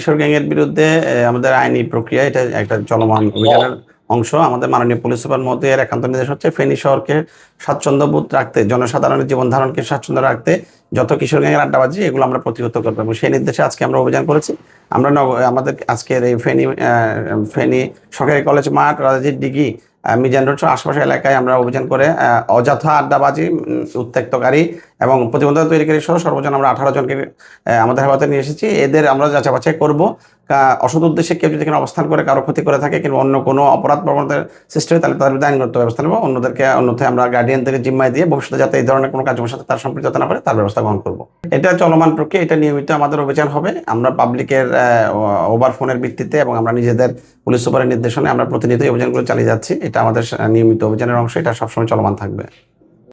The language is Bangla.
কিশোর গ্যাংয়ের বিরুদ্ধে আমাদের আইনি প্রক্রিয়া এটা একটা চলমান অভিযানের অংশ। আমাদের মাননীয় পুলিশ সুপার মহোদয়ের একান্ত নির্দেশ হচ্ছে ফেনী শহরকে স্বাচ্ছন্দ্যবোধ রাখতে, জনসাধারণের জীবন ধারণকে স্বাচ্ছন্দ্য রাখতে যত কিশোর গ্যাংয়ের আড্ডাবাজি এগুলো আমরা প্রতিহত করবো, এবং সেই নির্দেশে আজকে আমরা অভিযান করেছি। আমরা আমাদের আজকের এই ফেনী সরকারি কলেজ মাঠ, রাজাজির ডিগি, মিজান রোড আশপাশের এলাকায় আমরা অভিযান করে অযথা আড্ডাবাজি, উত্ত্যক্তকারী এবং প্রতিবন্ধকতা তৈরিকারী সহ সর্বজন আমরা 18 জনকে আমাদের হেফাজতে নিয়ে এসেছি। এদের আমরা যাচাই বাছাই করবো। অসৎ উদ্দেশ্যে কেউ যদি এখানে অবস্থান করে কারো ক্ষতি করে থাকে কিংবা অন্য কোনো অপরাধ প্রবণতার সৃষ্টি হয় তাহলে তাদের বিরুদ্ধে আইনগত ব্যবস্থা নেবো। অন্যথায় আমরা গার্ডিয়ানদেরকে জিম্মায় দিয়ে ভবিষ্যতে যাতে এই ধরনের কোনো কাজের সাথে তার সম্পৃক্ততা না করে তার ব্যবস্থা গ্রহণ করবো। এটা চলমান প্রক্রিয়া, এটা নিয়মিত আমাদের অভিযান হবে। আমরা পাবলিকের ওভার ফোনের ভিত্তিতে এবং আমরা নিজেদের পুলিশ সুপারের নির্দেশনে আমরা প্রতিনিয়ত অভিযানগুলো চালিয়ে যাচ্ছি। এটা আমাদের নিয়মিত অভিযানের অংশ, এটা সবসময় চলমান থাকবে।